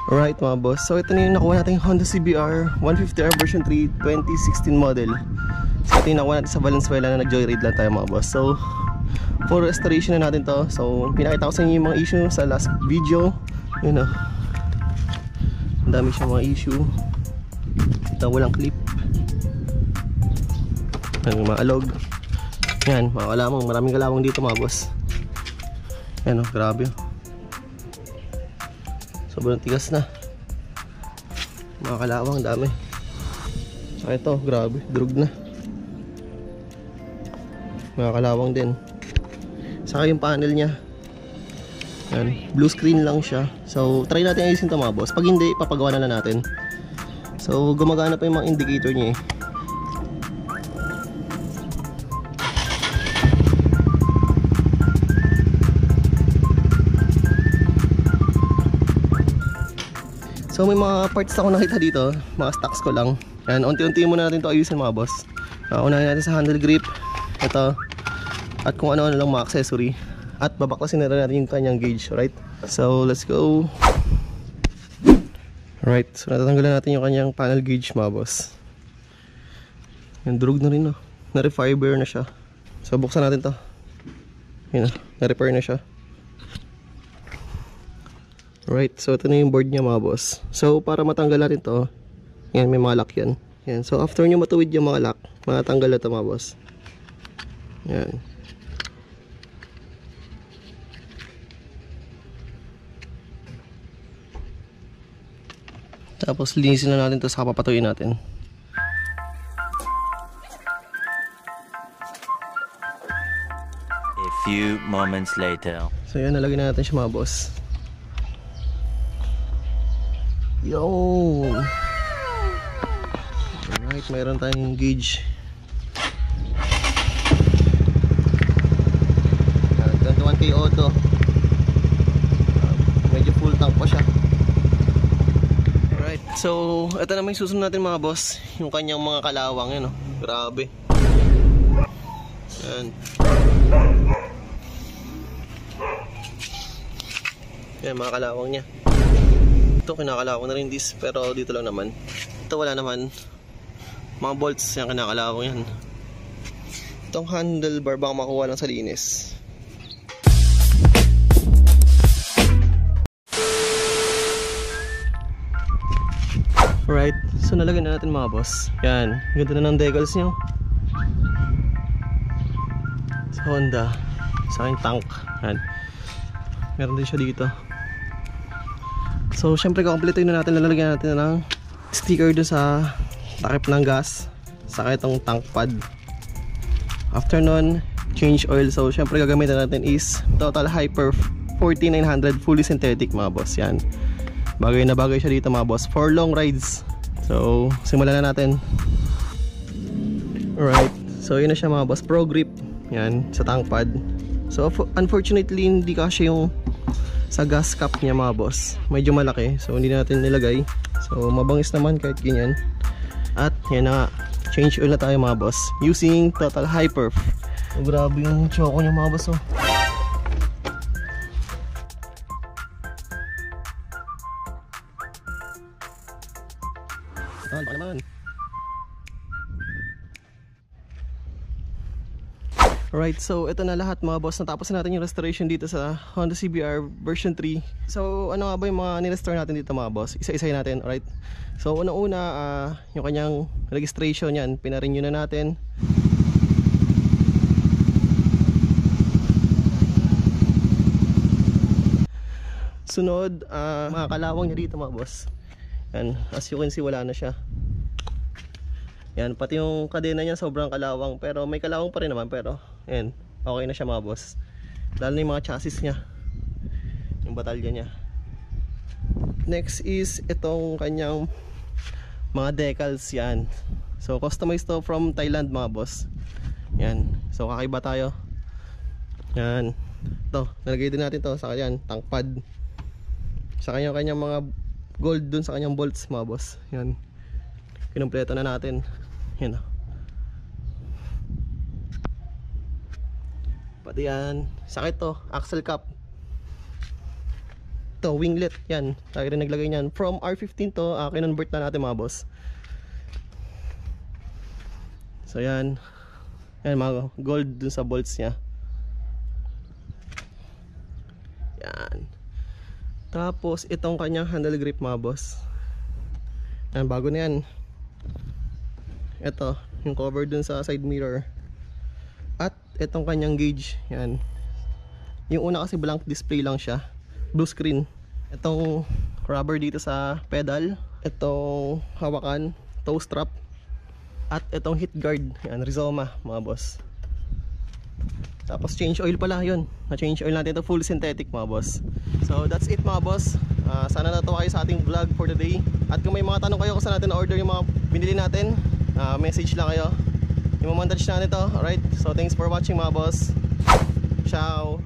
Alright mga boss, so ito na yung nakuha natin Honda CBR 150R version 3 2016 model. So ito yung nakuha natin sa Valenzuela na nag-joyride lang tayo mga boss. So for restoration na natin to. So pinakita ko sa inyo yung mga issue sa last video. Yun o, ang dami siyang mga issue. Ito walang clip, ang mga alog. Yan, mga kalawang, maraming kalawang dito mga boss. Yan o, grabe o, sobrang tigas na. Mga kalawang, dami. Saka ito, grabe, durog na. Mga kalawang din. Saka yung panel nya, yan, blue screen lang siya. So try natin ayusin ito mga boss. Pag hindi, papagawa na lang natin. So gumagana pa yung mga indicator nya eh. So may mga parts ako nakita dito, mga stocks ko lang. Yan, unti-unti muna natin ito ayusin mga boss. Unahin natin sa handle grip, ito, at kung ano-ano lang mga accessory. At babaklasin na rin natin yung kanyang gauge, right? So let's go. Right, so natatanggalan natin yung kanyang panel gauge mga boss. Yan, durog na rin no, na-refiber na siya. So buksan natin to. Yan, na-repair na siya. Right, so ito na yung board niya mga boss. So para matanggal natin to, yan, may mga lock yan. Yan, so after nyo matuwid yung mga lock, matanggal na ito mga boss. Yan. Tapos linisin na natin to, saka papatuyin natin. A few moments later. So yan, nalagyan na natin siya mga boss. Yo! Alright, mayroon tayong gauge. Ganda 1K auto. Medyo full tank pa siya. Alright, so ito naman yung susunod natin mga boss, yung kanyang mga kalawang yan, oh. Grabe. Yan. Yan, mga kalawang niya. Ito kinakalawang na rin this, pero dito lang naman. Ito wala naman. Mga bolts yan, kinakalawang yan. Itong handlebar baka makuha lang sa linis. Alright, so nalagyan na natin mga boss. Yan, ganda na ng decals nyo. Sa Honda, sa aking tank. Yan, meron din siya dito. So syempre kukumpletuhin na natin, lalagyan natin ng sticker doon sa takip ng gas, saka itong tank pad. After nun, change oil. So syempre gagamitin natin is Total Hyper 4900 fully synthetic mga boss. Yan, bagay na bagay siya dito mga boss for long rides. So simulan na natin. Alright, so yun na siya mga boss, Pro Grip. Yan, sa tank pad. So unfortunately hindi kasi yung sa gas cap niya mga boss, medyo malaki, so hindi natin nilagay. So mabangis naman kahit ganyan. At yan na, change oil na tayo mga boss using Total Hyper. So grabe yung choco niya mga boss, oh. Baka naman. Alright, so ito na lahat mga boss. Natapos na natin yung restoration dito sa Honda CBR version 3. So ano nga ba yung mga nirestore natin dito mga boss? Isa-isahin natin, alright? So una-una, yung kanyang registration yan, pinarenew na natin. Sunod, mga kalawang niya dito mga boss. Yan, as you can see, wala na siya. Yan, pati yung kadena niya sobrang kalawang, pero may kalawang pa rin naman, pero yan, okay na siya mga boss. Lalo na yung mga chassis niya, yung batalya niya. Next is itong kanyang mga decals yan. So customized to from Thailand mga boss. Yan, so kakaiba tayo. Yan, ito, nalagay din natin to sa kanyang tank pad. Sa kanyang mga gold dun sa kanyang bolts mga boss. Yan, kinumpleto na natin. Yan o, pati yan, sakit to, axle cap. to winglet, yan, tayo rin naglagay niyan. From R15 to, kinonvert na natin mga boss. So yan, yan mga gold dun sa bolts niya. Yan. Tapos itong kanyang handle grip mga boss, yan, bago na yan. Ito yung cover dun sa side mirror. At itong kanyang gauge, yan. Yung una kasi blank display lang siya, blue screen. Itong rubber dito sa pedal, itong hawakan, toe strap, at itong hit guard, yan, Rizoma mga boss. Tapos change oil pala yun, na-change oil natin ito, full synthetic mga boss. So that's it mga boss. Sana natuwa kayo sa ating vlog for the day. At kung may mga tanong kayo kung saan natin na-order yung mga binili natin, message lang kayo, i-montage na nito. Alright, so thanks for watching mga boss. Ciao.